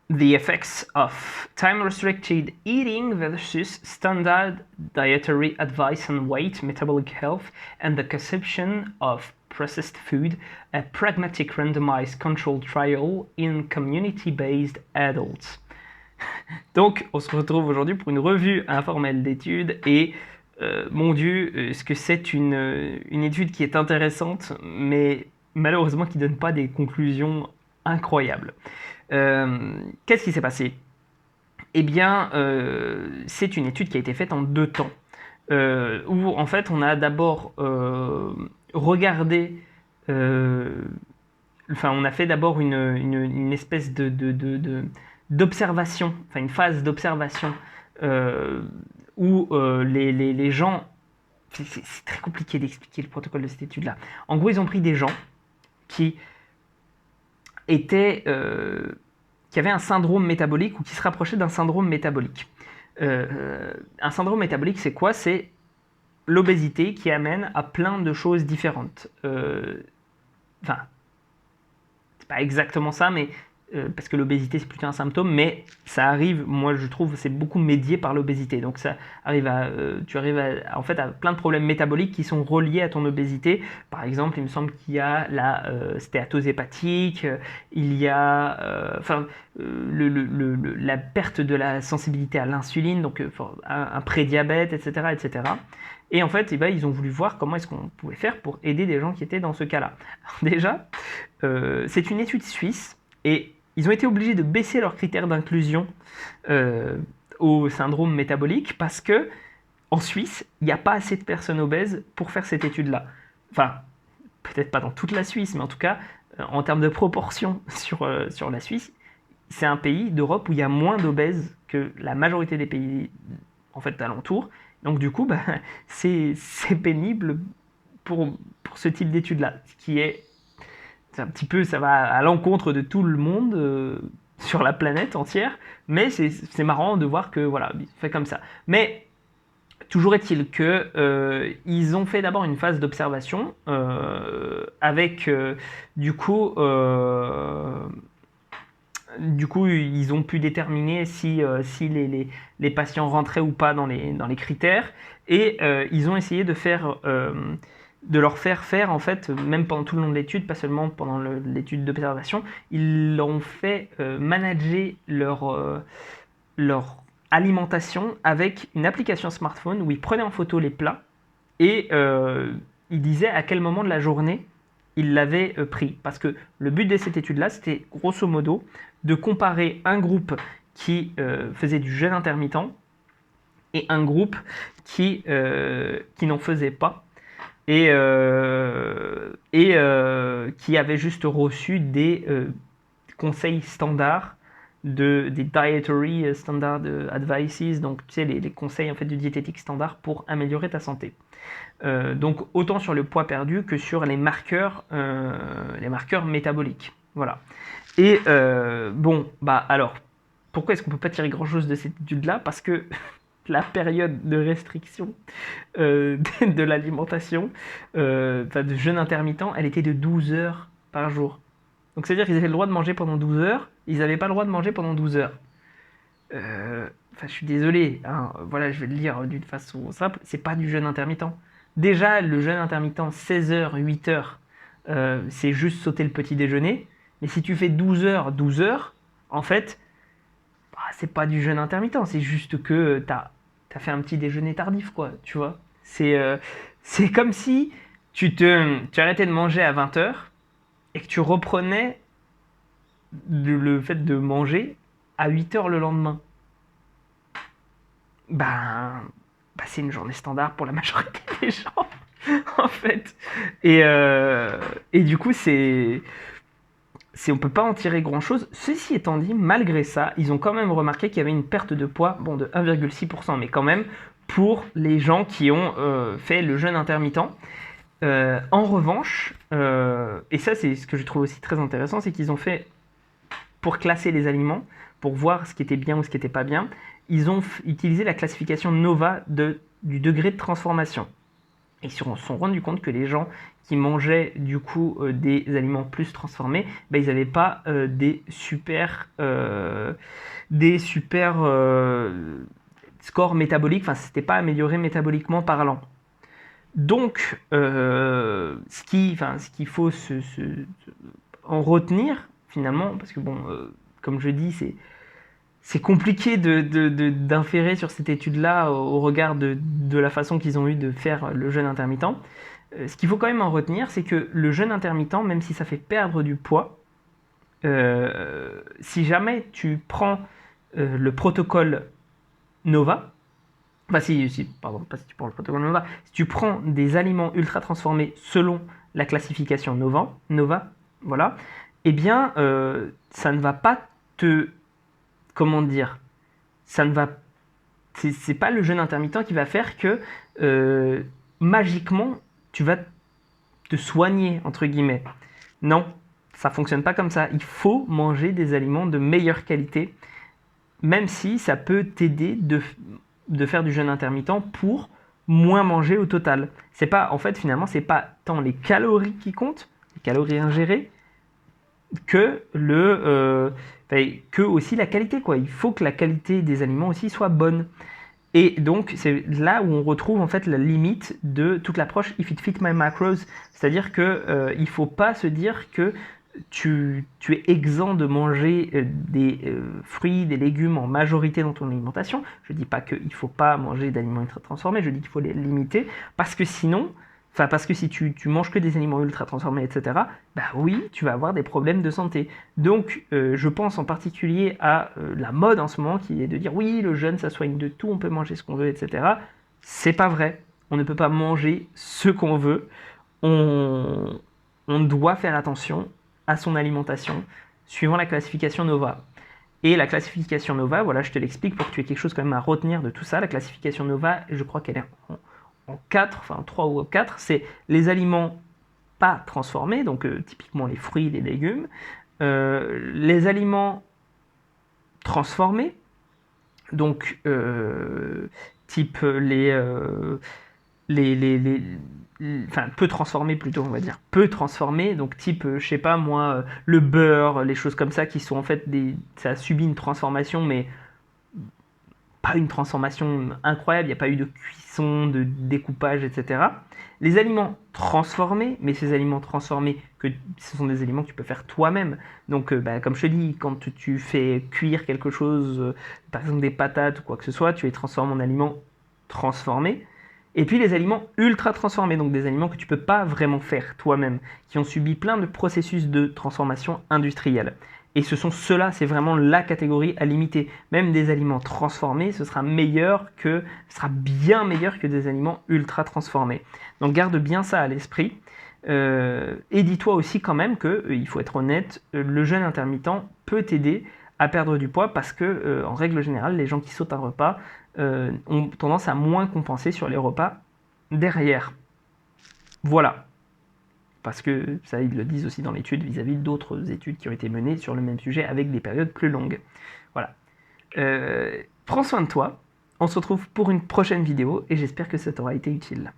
The effects of time-restricted eating versus standard dietary advice on weight, metabolic health, and the consumption of processed food, a pragmatic randomized controlled trial in community-based adults. Donc, on se retrouve aujourd'hui pour une revue informelle d'études et mon Dieu, est-ce que c'est une étude qui est intéressante, mais malheureusement qui ne donne pas des conclusions incroyables. Qu'est-ce qui s'est passé? Eh bien, c'est une étude qui a été faite en 2 temps. Où en fait on a d'abord regardé, enfin on a fait d'abord une espèce d'observation, enfin une phase d'observation où les gens, c'est très compliqué d'expliquer le protocole de cette étude-là. En gros, ils ont pris des gens qui étaient, qui avaient un syndrome métabolique ou qui se rapprochaient d'un syndrome métabolique. Un syndrome métabolique, c'est quoi? C'est l'obésité qui amène à plein de choses différentes. Enfin, c'est pas exactement ça, mais parce que l'obésité c'est plutôt un symptôme, mais ça arrive, moi je trouve, c'est beaucoup médié par l'obésité. Donc ça arrive à, tu arrives en fait à plein de problèmes métaboliques qui sont reliés à ton obésité. Par exemple, il me semble qu'il y a la stéatose hépatique, il y a, la perte de la sensibilité à l'insuline, donc un prédiabète, etc., etc. Et en fait, eh ben, ils ont voulu voir comment est-ce qu'on pouvait faire pour aider des gens qui étaient dans ce cas-là. Alors déjà, c'est une étude suisse et ils ont été obligés de baisser leurs critères d'inclusion au syndrome métabolique parce que en Suisse, il n'y a pas assez de personnes obèses pour faire cette étude-là. Enfin, peut-être pas dans toute la Suisse, mais en tout cas, en termes de proportion sur la Suisse, c'est un pays d'Europe où il y a moins d'obèses que la majorité des pays en fait alentours. Donc du coup, bah, c'est pénible pour ce type d'étude-là, ce qui est un petit peu, ça va à l'encontre de tout le monde sur la planète entière, mais c'est marrant de voir que voilà, ils fait comme ça. Mais toujours est-il que ils ont fait d'abord une phase d'observation avec du coup, ils ont pu déterminer si les patients rentraient ou pas dans les critères, et ils ont essayé de leur faire faire, en fait, même pendant tout le long de l'étude, pas seulement pendant l'étude d'observation, ils leur ont fait manager leur alimentation avec une application smartphone où ils prenaient en photo les plats et ils disaient à quel moment de la journée ils l'avaient pris. Parce que le but de cette étude-là, c'était grosso modo de comparer un groupe qui faisait du jeûne intermittent et un groupe qui n'en faisait pas et qui avait juste reçu des conseils standards des dietary standard advices, donc tu sais les conseils en fait de diététique standard pour améliorer ta santé. Donc autant sur le poids perdu que sur les marqueurs métaboliques. Voilà. Et bon, bah alors, pourquoi est-ce qu'on peut pas tirer grand-chose de cette étude-là? Parce que la période de restriction de l'alimentation, de jeûne intermittent, elle était de 12 heures par jour. Donc c'est-à-dire qu'ils avaient le droit de manger pendant 12 heures, ils n'avaient pas le droit de manger pendant 12 heures. Enfin, je suis désolé, hein, voilà, je vais le lire d'une façon simple, c'est pas du jeûne intermittent. Déjà, le jeûne intermittent, 16 heures, 8 heures, c'est juste sauter le petit déjeuner. Mais si tu fais 12 heures, en fait, bah, c'est pas du jeûne intermittent, c'est juste que t'as fait un petit déjeuner tardif, quoi, tu vois. C'est comme si tu arrêtais de manger à 20 heures et que tu reprenais le fait de manger à 8 heures le lendemain. Ben, c'est une journée standard pour la majorité des gens, en fait. Et du coup, on peut pas en tirer grand chose. Ceci étant dit, malgré ça, ils ont quand même remarqué qu'il y avait une perte de poids, bon, de 1,6%, mais quand même, pour les gens qui ont fait le jeûne intermittent. En revanche, et ça c'est ce que je trouve aussi très intéressant, c'est qu'ils ont fait, pour classer les aliments, pour voir ce qui était bien ou ce qui n'était pas bien, ils ont utilisé la classification NOVA du degré de transformation. Et ils se sont rendus compte que les gens qui mangeaient du coup des aliments plus transformés, ben, ils n'avaient pas des super scores métaboliques, enfin c'était pas amélioré métaboliquement parlant. Donc ce qu'il faut en retenir finalement, parce que bon, comme je dis, c'est compliqué d'inférer sur cette étude-là au regard de la façon qu'ils ont eu de faire le jeûne intermittent. Ce qu'il faut quand même en retenir, c'est que le jeûne intermittent, même si ça fait perdre du poids, si jamais tu prends le protocole Nova, enfin pardon, pas si tu prends le protocole Nova, si tu prends des aliments ultra transformés selon la classification Nova, voilà, eh bien, ça ne va pas te, comment dire, ça ne va, c'est pas le jeûne intermittent qui va faire que magiquement tu vas te soigner entre guillemets. Non, ça fonctionne pas comme ça. Il faut manger des aliments de meilleure qualité, même si ça peut t'aider de faire du jeûne intermittent pour moins manger au total. C'est pas, en fait, finalement, c'est pas tant les calories qui comptent, les calories ingérées, que que aussi la qualité, quoi. Il faut que la qualité des aliments aussi soit bonne. Et donc, c'est là où on retrouve en fait la limite de toute l'approche If it fit my macros, c'est-à-dire que il faut pas se dire que tu es exempt de manger des fruits, des légumes en majorité dans ton alimentation. Je dis pas qu'il faut pas manger d'aliments ultra transformés, je dis qu'il faut les limiter, parce que sinon, enfin parce que si tu manges que des aliments ultra transformés, etc., bah oui, tu vas avoir des problèmes de santé. Donc je pense en particulier à la mode en ce moment qui est de dire oui, le jeûne ça soigne de tout, on peut manger ce qu'on veut, etc. C'est pas vrai. On ne peut pas manger ce qu'on veut. On doit faire attention à son alimentation suivant la classification Nova. Et la classification Nova, voilà, je te l'explique pour que tu aies quelque chose quand même à retenir de tout ça. La classification Nova, je crois qu'elle est en 4, enfin 3 ou 4, c'est les aliments pas transformés, donc typiquement les fruits, les légumes, les aliments transformés, donc type enfin peu transformés plutôt, on va dire, peu transformés, donc type, je sais pas moi, le beurre, les choses comme ça qui sont en fait ça a subi une transformation, mais pas une transformation incroyable, il n'y a pas eu de cuisson, de découpage, etc. Les aliments transformés, mais ces aliments transformés, ce sont des aliments que tu peux faire toi-même. Donc, comme je te dis, quand tu fais cuire quelque chose, par exemple des patates ou quoi que ce soit, tu les transformes en aliments transformés. Et puis les aliments ultra transformés, donc des aliments que tu ne peux pas vraiment faire toi-même, qui ont subi plein de processus de transformation industrielle. Et ce sont ceux-là, c'est vraiment la catégorie à limiter. Même des aliments transformés, ce sera bien meilleur que des aliments ultra transformés. Donc garde bien ça à l'esprit. Et dis-toi aussi quand même que, il faut être honnête, le jeûne intermittent peut t'aider à perdre du poids parce que, en règle générale, les gens qui sautent un repas ont tendance à moins compenser sur les repas derrière. Voilà. Parce que ça, ils le disent aussi dans l'étude vis-à-vis d'autres études qui ont été menées sur le même sujet avec des périodes plus longues. Voilà. Prends soin de toi. On se retrouve pour une prochaine vidéo et j'espère que ça t'aura été utile.